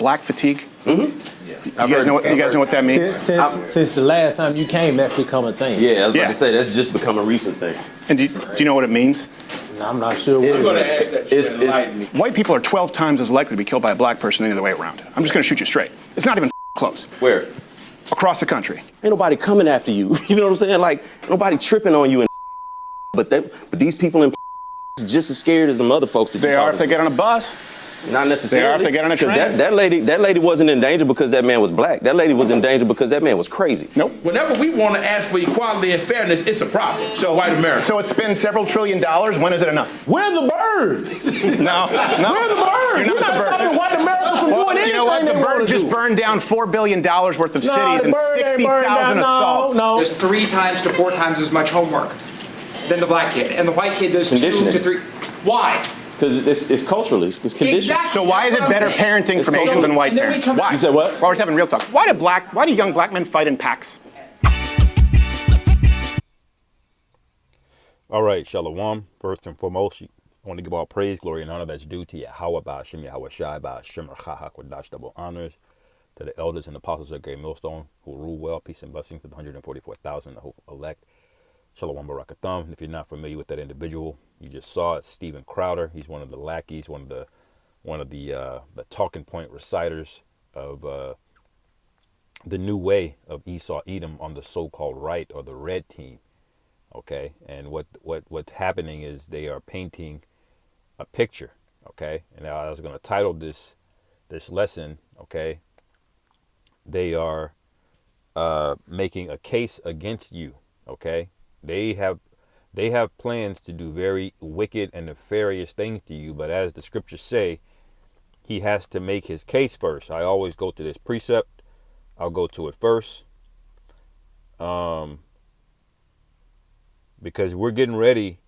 black fatigue? Mm-hmm. You guys know what that means? Since the last time you came, that's become a thing. Yeah, I was about to say, that's just become a recent thing. And do you know what it means? I'm not sure. I'm going to ask that to enlighten me. White people are 12 times as likely to be killed by a black person than the other way around. I'm just going to shoot you straight. It's not even close. Where? Across the country. Ain't nobody coming after you. You know what I'm saying? Like, nobody tripping on you. But these people in just as scared as the other folks. They are if they get on a bus. Not necessarily. They are if they get on a train. That lady wasn't in danger because that man was black. That lady was in danger because that man was crazy. Nope. Whenever we want to ask for equality and fairness, it's a problem. So white America. So it spends several $1 trillion. When is it enough? Where's the bird? No. Where's the bird? You're not the bird. stopping white America from doing anything. You know what? The bird just burned down $4 billion worth of cities and 60,000 assaults. No. Does 3 times to 4 times as much homework than the black kid, and the white kid does 2 to 3. Why? Because it's culturally, it's conditioned. Exactly. So why is it better parenting from Asians than white parents? Why? You said what? Well, we're having real talk. Why do young black men fight in packs? All right, Shalom. First and foremost, I want to give all praise, glory, and honor that's due to Yahweh, Ba'ashem, Yahweh Shai, Ba'ashem, Rachahak, Wadash, double honors to the elders and apostles of Great Millstone who rule well, peace and blessings to the 144,000, the hope elect. Shalom Barakatham. And if you're not familiar with that individual, you just saw it, Steven Crowder. He's one of the lackeys, one of the talking point reciters of the new way of Esau Edom on the so-called right or the red team. Okay, and what's happening is they are painting a picture. Okay, and I was going to title this lesson. Okay, they are making a case against you. Okay. They have plans to do very wicked and nefarious things to you, but as the scriptures say, he has to make his case first. I always go to this precept. I'll go to it first. Because we're getting ready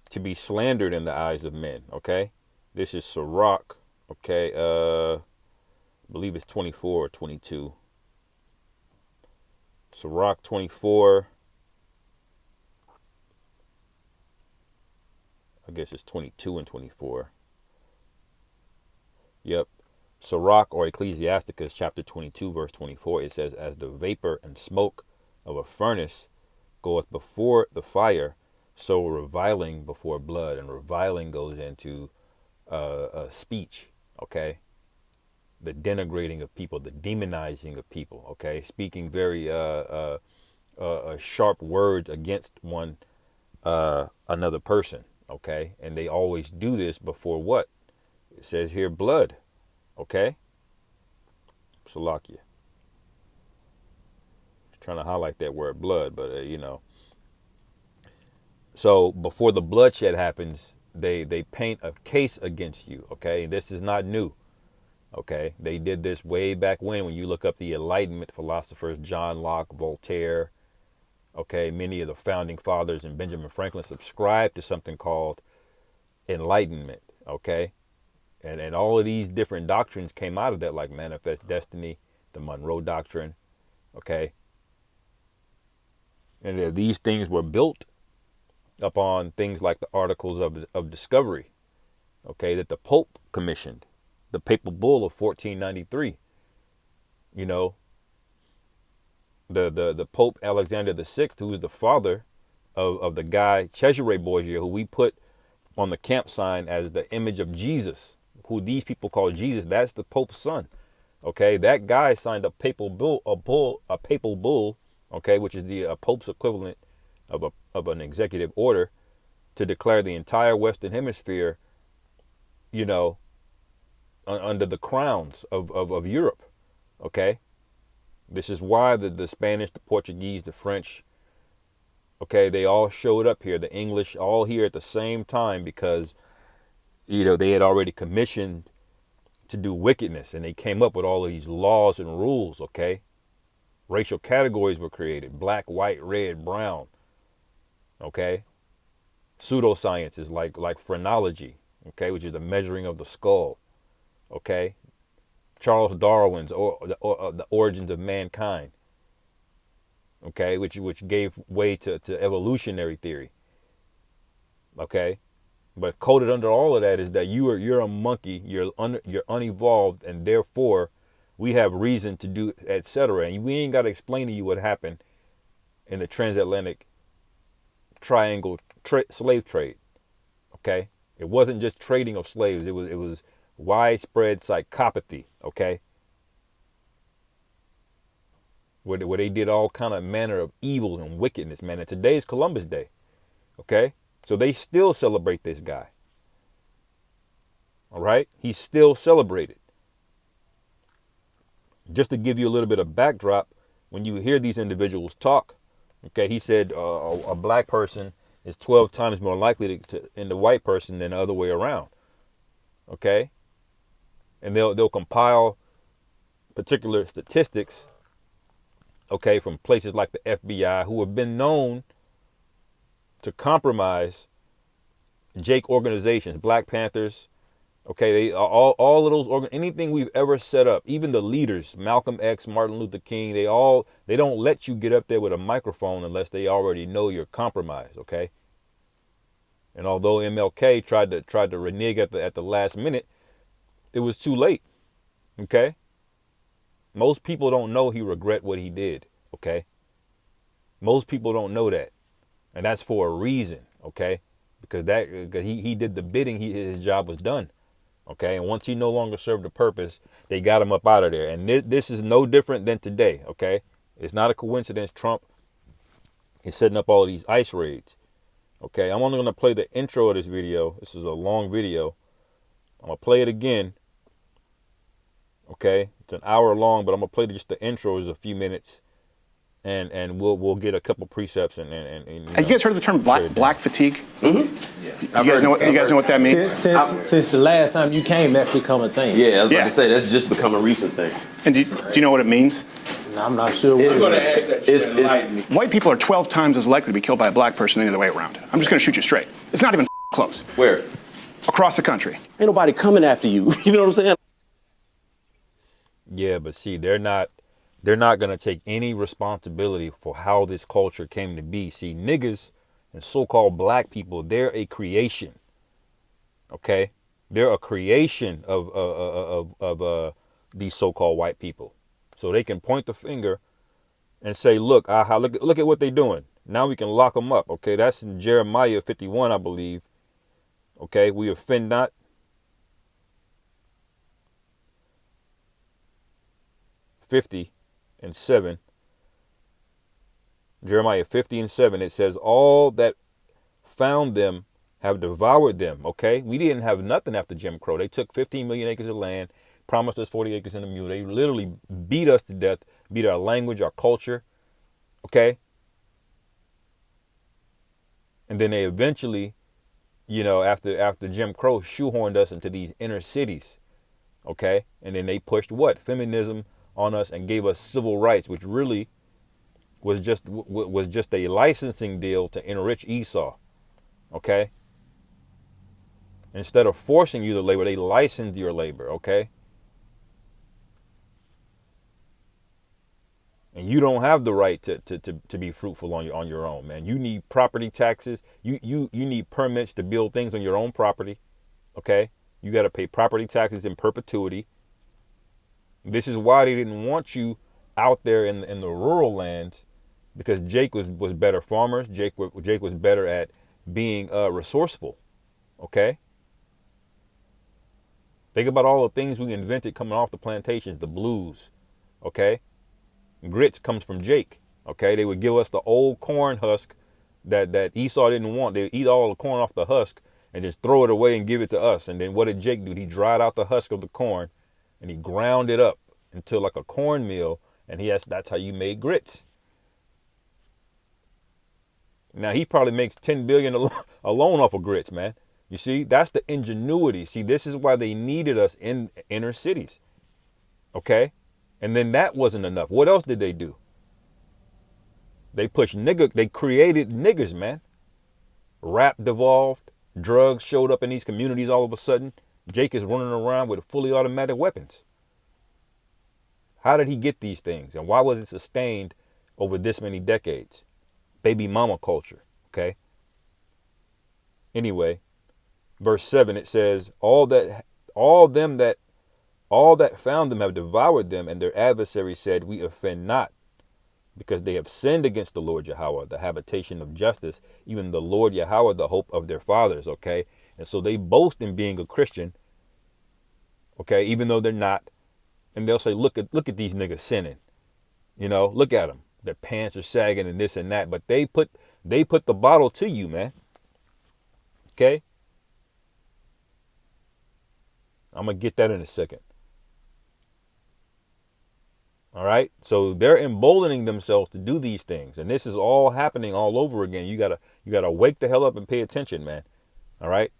to be slandered in the eyes of men, okay? This is Sirach, okay? I believe it's 24 or 22. Sirach 24. I guess it's 22 and 24. Yep. Sirach or Ecclesiasticus chapter 22 verse 24. It says, as the vapor and smoke of a furnace goeth before the fire, so reviling before blood. And reviling goes into speech, okay? The denigrating of people, the demonizing of people, okay? Speaking very sharp words against another person. Okay, and they always do this before what? It says here blood. Okay? Salakia. Trying to highlight that word blood, but So before the bloodshed happens, they paint a case against you. Okay, this is not new. Okay, they did this way back when you look up the Enlightenment philosophers, John Locke, Voltaire. Okay, many of the founding fathers and Benjamin Franklin subscribed to something called enlightenment. Okay, and all of these different doctrines came out of that, like manifest destiny, the Monroe Doctrine. Okay, and these things were built upon things like the Articles of Discovery. Okay, that the Pope commissioned, the Papal Bull of 1493. You know. The Pope Alexander VI, who is the father of the guy Cesare Borgia, who we put on the camp sign as the image of Jesus, who these people call Jesus. That's the Pope's son. Okay, that guy signed a papal bull, okay, which is the Pope's equivalent of an executive order to declare the entire Western Hemisphere, under the crowns of Europe. Okay. This is why the Spanish, the Portuguese, the French, okay, they all showed up here, the English, all here at the same time because, they had already commissioned to do wickedness, and they came up with all of these laws and rules, okay? Racial categories were created, black, white, red, brown, okay? Pseudosciences like phrenology, okay, which is the measuring of the skull, okay? Charles Darwin's the origins of mankind, okay, which gave way to evolutionary theory, okay, But coded under all of that is that you're a monkey, you're unevolved, and therefore we have reason to do, etc. And we ain't got to explain to you what happened in the transatlantic triangle slave trade. Okay, it wasn't just trading of slaves; it was widespread psychopathy. Okay, where they did all kind of manner of evil and wickedness, man. And today is Columbus Day. Okay, so they still celebrate this guy. All right, he's still celebrated. Just to give you a little bit of backdrop, when you hear these individuals talk, okay, he said a black person is 12 times more likely to in the white person than the other way around. Okay, and they'll compile particular statistics, okay, from places like the FBI, who have been known to compromise Jake organizations, Black Panthers. Okay, they all of those anything we've ever set up, even the leaders, Malcolm X, Martin Luther King, they don't let you get up there with a microphone unless they already know you're compromised. Okay, and although MLK tried to renege at the last minute, it was too late. Okay, most people don't know he regret what he did. Okay, most people don't know that, and that's for a reason. Okay, because he did the bidding, his job was done. Okay, and once he no longer served the purpose, they got him up out of there. And this is no different than today. Okay, it's not a coincidence Trump is setting up all of these ICE raids. Okay, I'm only going to play the intro of this video. This is a long video. I'm going to play it again. Okay, it's an hour long, but I'm going to play just the intro is a few minutes. And we'll get a couple precepts and Have you guys heard of the term black fatigue? Mm-hmm. You guys know what that means? Since the last time you came, that's become a thing. Yeah, I was about to say that's just become a recent thing. And do you know what it means? I'm not sure. I'm going to ask that you to enlighten me. White people are 12 times as likely to be killed by a black person than the other way around. I'm just going to shoot you straight. It's not even close. Where? Across the country. Ain't nobody coming after you. You know what I'm saying? Yeah, but see, they're not going to take any responsibility for how this culture came to be. See, niggas and so-called black people, they're a creation. Okay? They're a creation of these so-called white people. So they can point the finger and say, look at what they're doing. Now we can lock them up. Okay? That's in Jeremiah 51, I believe. Okay? We offend not. (50:7). Jeremiah 50:7, it says, all that found them have devoured them. Okay, we didn't have nothing after Jim Crow. They took 15 million acres of land, promised us 40 acres in a mule. They literally beat us to death, beat our language, our culture. Okay, and then they eventually, after Jim Crow, shoehorned us into these inner cities. Okay, and then they pushed what? Feminism on us and gave us civil rights, which really was just a licensing deal to enrich Esau. Okay, instead of forcing you to labor, they licensed your labor. Okay, and you don't have the right to be fruitful on your own, man. You need property taxes. You need permits to build things on your own property. Okay, you got to pay property taxes in perpetuity. This is why they didn't want you out there in the rural lands, because Jake was better farmers. Jake was better at being resourceful. Okay. Think about all the things we invented coming off the plantations, the blues. Okay. Grits comes from Jake. Okay. They would give us the old corn husk that Esau didn't want. They would eat all the corn off the husk and just throw it away and give it to us. And then what did Jake do? He dried out the husk of the corn and he ground it up into like a cornmeal, and that's how you made grits. Now he probably makes 10 billion alone off of grits, man. You see, that's the ingenuity. See, this is why they needed us in inner cities. Okay? And then that wasn't enough. What else did they do? They created niggers, man. Rap devolved, drugs showed up in these communities all of a sudden. Jake is running around with fully automatic weapons. How did he get these things? And why was it sustained over this many decades? Baby mama culture, okay? Anyway, verse 7, it says, all that found them have devoured them, and their adversaries said, we offend not, because they have sinned against the Lord Yahweh, the habitation of justice, even the Lord Yahweh, the hope of their fathers. Okay. And so they boast in being a Christian. Okay. Even though they're not. And they'll say, look at these niggas sinning. You know, look at them. Their pants are sagging and this and that. But they put the bottle to you, man. Okay. I'm going to get that in a second. All right. So they're emboldening themselves to do these things. And this is all happening all over again. You gotta wake the hell up and pay attention, man. All right.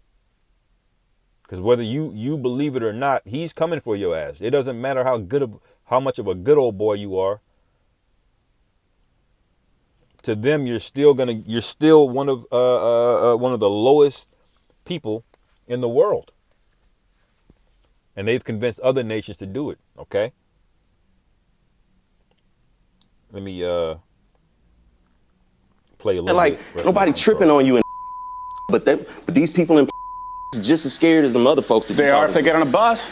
Because whether you believe it or not, he's coming for your ass. It doesn't matter how much of a good old boy you are. To them, you're still one of the lowest people in the world. And they've convinced other nations to do it. Okay. Let me play a little And bit. nobody tripping on you, but these people in just as scared as them other folks. They are if they get on a bus.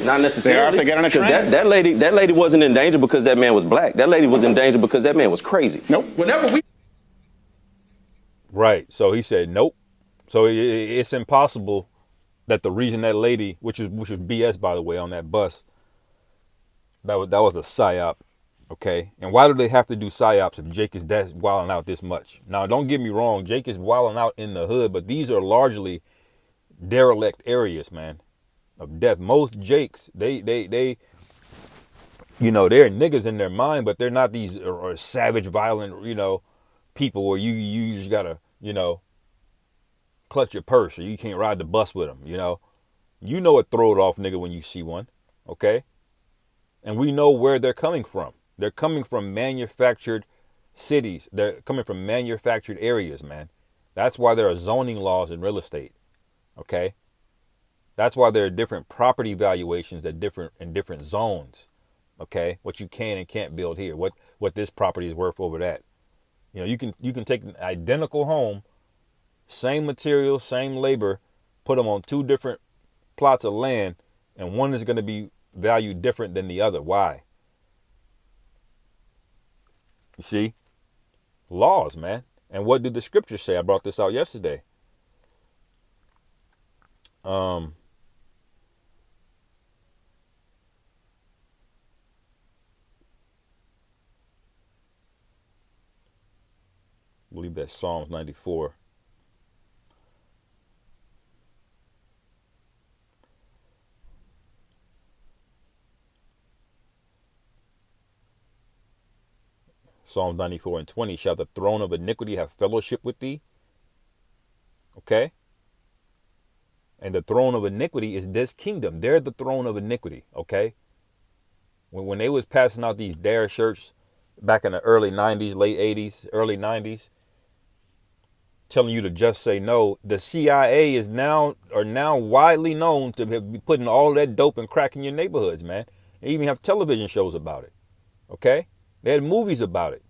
Not necessarily. They are if they get on a train. That lady wasn't in danger because that man was black. That lady was in danger because that man was crazy. Nope. Whenever we Right. So he said nope. So it's impossible that the reason that lady, which was BS by the way, on that bus, that was a psyop. Okay, and why do they have to do psyops if Jake is wilding out this much? Now, don't get me wrong, Jake is wilding out in the hood, but these are largely derelict areas, man, of death. Most Jakes, they you know, they're niggas in their mind, but they're not these or savage, violent, you know, people where you just gotta, you know, clutch your purse or you can't ride the bus with them, you know. You know a throw it off nigga when you see one, okay? And we know where they're coming from. They're coming from manufactured cities. They're coming from manufactured areas, man. That's why there are zoning laws in real estate. Okay. That's why there are different property valuations in different zones. Okay. What you can and can't build here. What this property is worth over that. You know, you can take an identical home, same material, same labor, put them on two different plots of land, and one is going to be valued different than the other. Why? You see? Laws, man. And what did the scriptures say? I brought this out yesterday. I believe that's Psalms 94. Psalms 94 and 20, shall the throne of iniquity have fellowship with thee? Okay. And the throne of iniquity is this kingdom. They're the throne of iniquity. Okay. When they was passing out these dare shirts back in the early 90s, late 80s, early 90s, telling you to just say no, the CIA are now widely known to be putting all that dope and crack in your neighborhoods, man. They even have television shows about it. Okay. They had movies about it.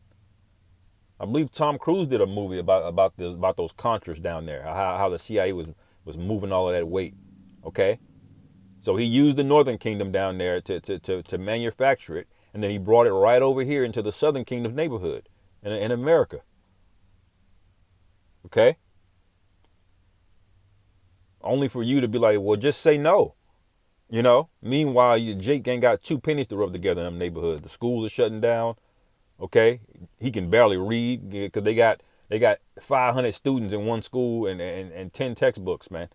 I believe Tom Cruise did a movie about those Contras down there, how the CIA was moving all of that weight. Okay, so he used the Northern Kingdom down there to manufacture it, and then he brought it right over here into the Southern Kingdom's neighborhood in America. Okay, only for you to be like, well, just say no. You know. Meanwhile, Jake ain't got two pennies to rub together in them neighborhoods. The schools are shutting down. Okay, he can barely read because they got 500 students in one school and 10 textbooks, man.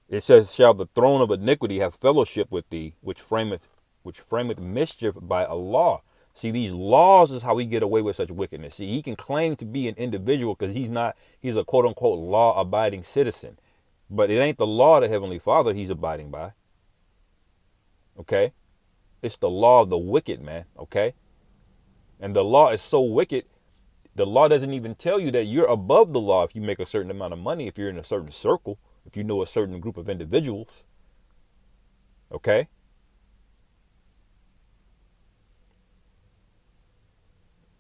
It says, shall the throne of iniquity have fellowship with thee, which frameth mischief by a law. See, these laws is how we get away with such wickedness. See, he can claim to be an individual because he's a quote unquote law abiding citizen. But it ain't the law of the Heavenly Father he's abiding by. Okay? It's the law of the wicked, man. Okay? And the law is so wicked, the law doesn't even tell you that you're above the law if you make a certain amount of money, if you're in a certain circle, if you know a certain group of individuals. Okay? It's the law of the wicked, man. Okay? And the law is so wicked, the law doesn't even tell you that you're above the law if you make a certain amount of money, if you're in a certain circle, if you know a certain group of individuals. Okay? And the law is so wicked, the law doesn't even tell you that you're above the law if you make a certain amount of money, if you're in a certain circle, if you know a certain group of individuals.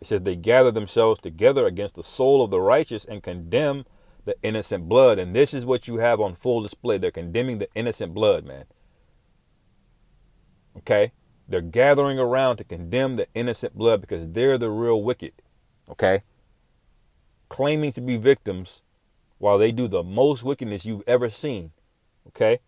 It says they gather themselves together against the soul of the righteous and condemn the innocent blood. And this is what you have on full display. They're condemning the innocent blood, man. Okay? They're gathering around to condemn the innocent blood because they're the real wicked. Okay? Claiming to be victims while they do the most wickedness you've ever seen. Okay?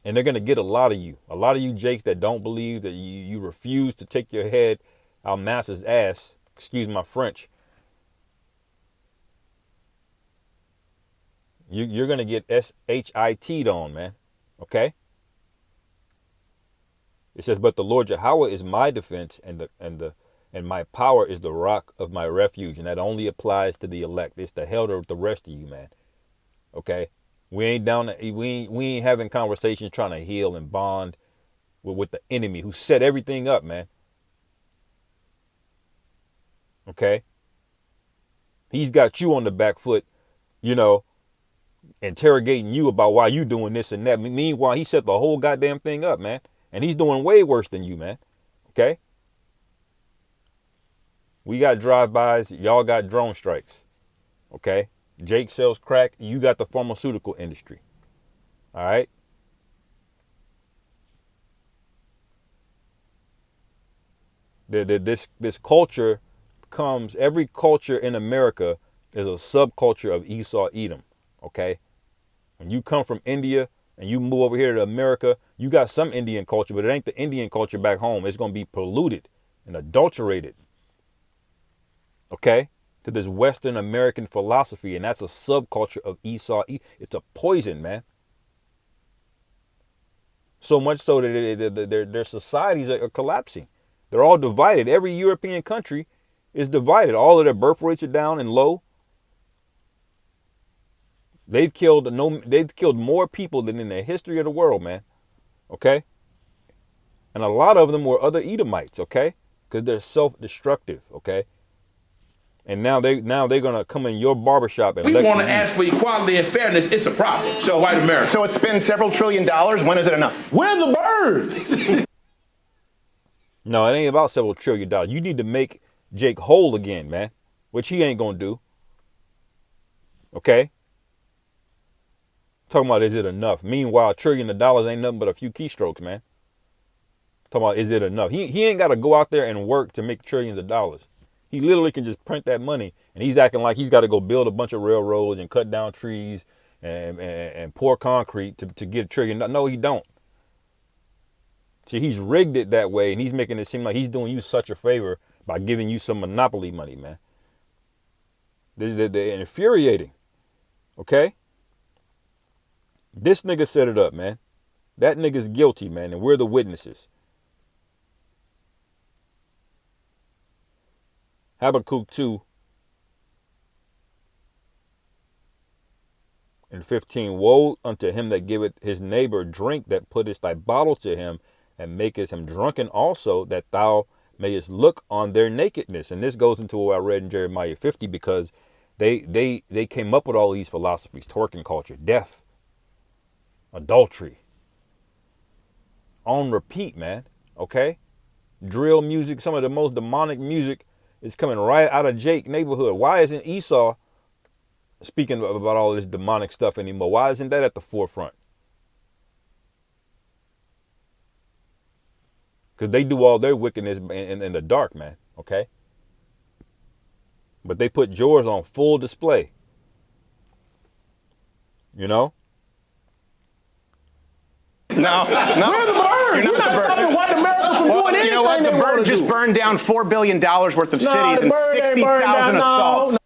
And they're going to get a lot of you Jakes that don't believe, that you refuse to take your head out master's ass, excuse my French. You're going to get SHIT'd on, man. Okay? It says, but the Lord Yahweh is my defense, and my power is the rock of my refuge. And that only applies to the elect. It's the hell to the rest of you, man. Okay? We ain't having conversations trying to heal and bond with the enemy who set everything up, man. Okay? He's got you on the back foot, interrogating you about why you doing this and that. Meanwhile, he set the whole goddamn thing up, man. And he's doing way worse than you, man. Okay? We got drive-bys. Y'all got drone strikes. Okay? Jake sells crack. You got the pharmaceutical industry. All right? This culture comes, every culture in America is a subculture of Esau Edom. Okay? When you come from India and you move over here to America, you got some Indian culture, but it ain't the Indian culture back home. It's going to be polluted and adulterated. Okay? To this Western American philosophy, and that's a subculture of Esau. It's a poison, man. So much so that their societies are collapsing. They're all divided. Every European country is divided. All of their birth rates are down and low. They've killed more people than in the history of the world, man. Okay? And a lot of them were other Edomites, okay? Because they're self-destructive, okay? And now they're gonna come in your barbershop and we want to ask for equality and fairness. It's a problem. So white America. So it's been several $1 trillion. When is it enough? Where's the bird? No, it ain't about several $1 trillion. You need to make Jake whole again, man. Which he ain't gonna do. Okay? Talking about, is it enough? Meanwhile, $1 trillion ain't nothing but a few keystrokes, man. Talking about, is it enough? He ain't got to go out there and work to make trillions of dollars. He literally can just print that money, and he's acting like he's got to go build a bunch of railroads and cut down trees and pour concrete to get $1 trillion. No, he don't. See, he's rigged it that way, and he's making it seem like he's doing you such a favor by giving you some monopoly money, man. They're infuriating, okay? This nigga set it up, man. That nigga's guilty, man, and we're the witnesses. Habakkuk 2 and 15. Woe unto him that giveth his neighbor drink, that puttest thy bottle to him, and makest him drunken also, that thou mayest look on their nakedness. And this goes into what I read in Jeremiah 50, because they came up with all these philosophies: twerking culture, death, adultery, on repeat, man. Okay? Drill music, some of the most demonic music is coming right out of Jake neighborhood. Why isn't Esau speaking about all this demonic stuff anymore? Why isn't that at the forefront? Because they do all their wickedness in the dark, man. Okay? But they put yours on full display. You know? No. Where's the bird? You're not the stopping bird. white America from doing anything. You know what? The they wanna bird just do. burned down $4 billion worth of cities the and bird ain't 60,000 assaults.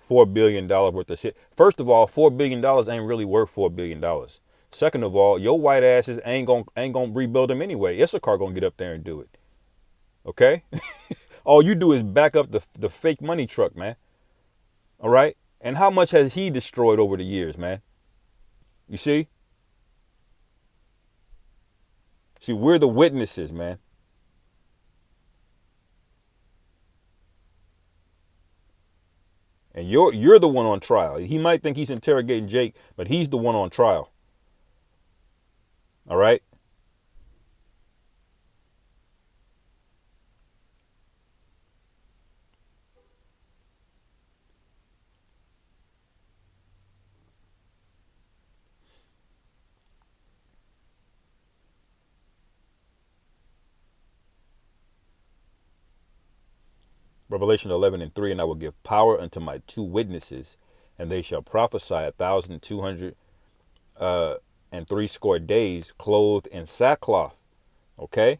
$4 billion worth of shit. First of all, $4 billion ain't really worth $4 billion. Second of all, your white asses ain't gonna rebuild them anyway. Issachar gonna get up there and do it. Okay? All you do is back up the fake money truck, man. All right? And how much has he destroyed over the years, man? You see? See, we're the witnesses, man. And you're the one on trial. He might think he's interrogating Jake, but he's the one on trial. All right? Revelation 11:3, and I will give power unto my 2 witnesses, and they shall prophesy 1,200 and 60 days, clothed in sackcloth. Okay,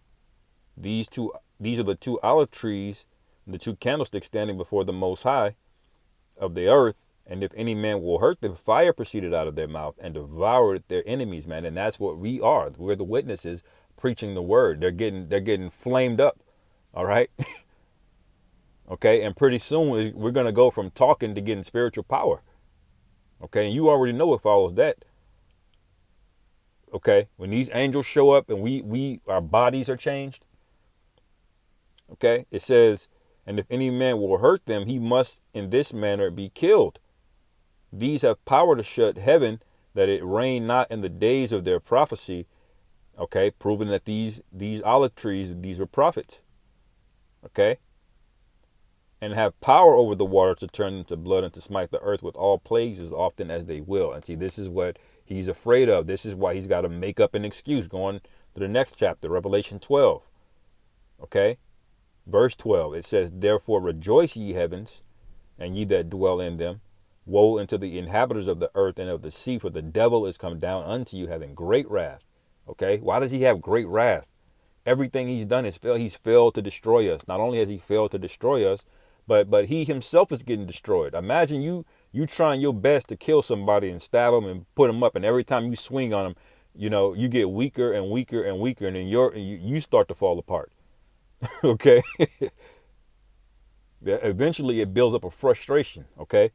these are the 2 olive trees, the 2 candlesticks standing before the Most High of the earth. And if any man will hurt them, fire proceeded out of their mouth and devoured their enemies, man. And that's what we are. We're the witnesses preaching the word. They're getting flamed up. All right. Okay. And pretty soon we're going to go from talking to getting spiritual power. Okay. And you already know what follows that. Okay. When these angels show up and our bodies are changed. Okay. It says, and if any man will hurt them, he must in this manner be killed. These have power to shut heaven, that it rain not in the days of their prophecy. Okay, proving that these olive trees, these are prophets. Okay, and have power over the water to turn them to blood and to smite the earth with all plagues as often as they will. And see, this is what he's afraid of. This is why he's got to make up an excuse. Going to the next chapter, Revelation 12. Okay, verse 12. It says, therefore rejoice, ye heavens, and ye that dwell in them. Woe unto the inhabitants of the earth and of the sea, for the devil is come down unto you, having great wrath. Okay, why does he have great wrath? Everything he's done is failed. He's failed to destroy us. Not only has he failed to destroy us, but he himself is getting destroyed. Imagine you trying your best to kill somebody and stab them and put them up, and every time you swing on them, you get weaker and weaker and weaker, and then you start to fall apart. Okay. Eventually it builds up a frustration. Okay.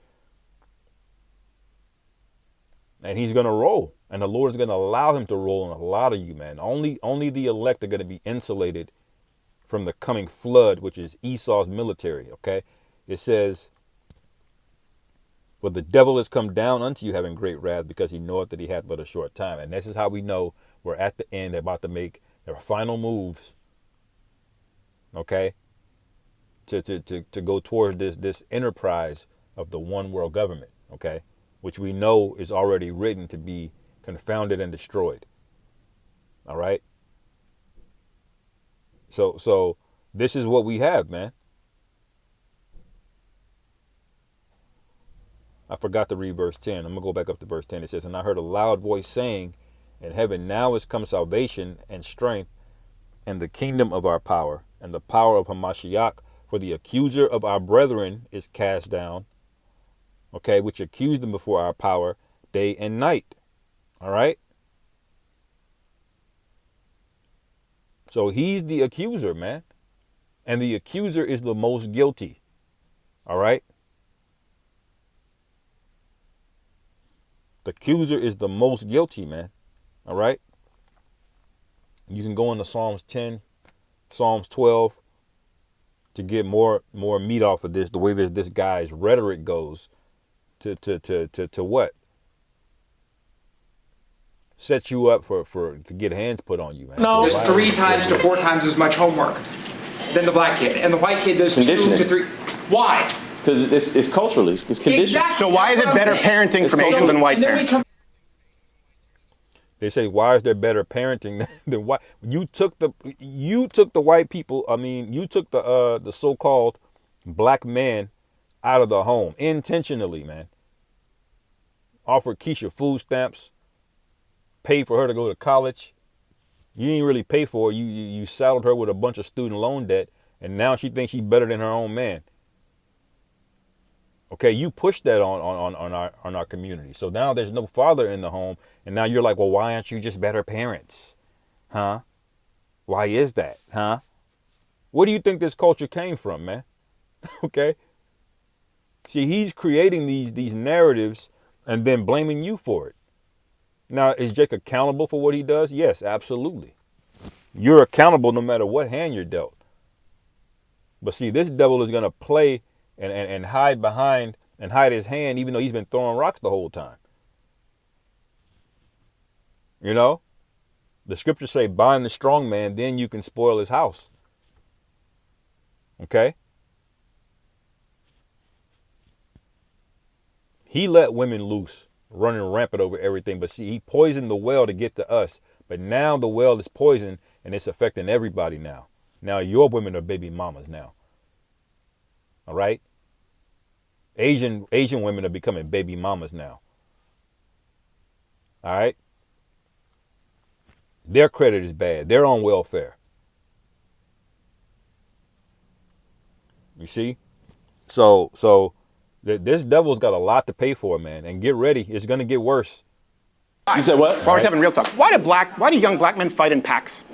And he's going to roll, and the Lord is going to allow him to roll on a lot of you, man. Only the elect are going to be insulated from the coming flood, which is Esau's military. Okay. It says, but the devil has come down unto you, having great wrath, because he knoweth that he hath but a short time. And this is how we know we're at the end. They're about to make their final moves. Okay. To go towards this enterprise of the one world government. Okay. Which we know is already written to be confounded and destroyed. All right. So this is what we have, man. I forgot to read verse 10. I'm going to go back up to verse 10. It says, and I heard a loud voice saying in heaven, now is come salvation and strength and the kingdom of our power and the power of Hamashiach, for the accuser of our brethren is cast down. Okay, which accused them before our power day and night. All right. So he's the accuser, man. And the accuser is the most guilty. All right. The accuser is the most guilty, man. All right. You can go into Psalms 10, Psalms 12 to get more meat off of this, the way that this guy's rhetoric goes. To what? Set you up to get hands put on you, man. No. There's 3 times to 4 times as much homework than the black kid, and the white kid does 2 to 3. Why? Because it's culturally, it's conditioned. Exactly. So why is it That's what better I'm saying. parenting from Asian than white And then we parents? come They say, why is there better parenting than white? You took the white people. I mean, you took the so-called black man out of the home intentionally, man. Offered Keisha food stamps, paid for her to go to college. You didn't really pay for her. You saddled her with a bunch of student loan debt, and now she thinks she's better than her own man. Okay, you pushed that on our community. So now there's no father in the home, and now you're like, well, why aren't you just better parents? Huh? Why is that? Huh? Where do you think this culture came from, man? Okay. See, he's creating these narratives and then blaming you for it. Now, is Jake accountable for what he does? Yes, absolutely. You're accountable no matter what hand you're dealt. But see, this devil is going to play and hide behind and hide his hand, even though he's been throwing rocks the whole time. You know, the scriptures say, bind the strong man, then you can spoil his house. Okay. He let women loose, running rampant over everything. But see, he poisoned the well to get to us. But now the well is poisoned and it's affecting everybody now. Now your women are baby mamas now. All right. Asian women are becoming baby mamas now. All right. Their credit is bad. They're on welfare. You see? So this devil's got a lot to pay for, man. And get ready. It's going to get worse. You said what? While we're having real talk, why do young black men fight in packs?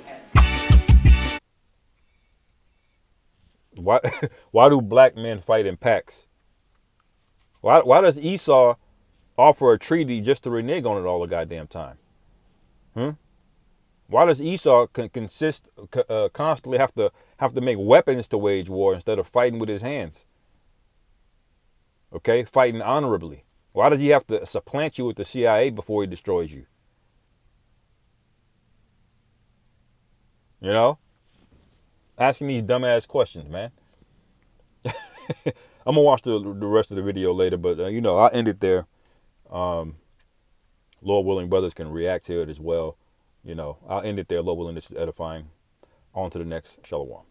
Why do black men fight in packs? Why does Esau offer a treaty just to renege on it all the goddamn time? Why does Esau constantly have to make weapons to wage war instead of fighting with his hands? Okay, fighting honorably. Why does he have to supplant you with the CIA before he destroys you? You know, asking these dumbass questions, man. I'm gonna watch the rest of the video later, but you know, I'll end it there. Lord willing, brothers can react to it as well. You know, I'll end it there. Lord willing, this is edifying. On to the next. Shalom.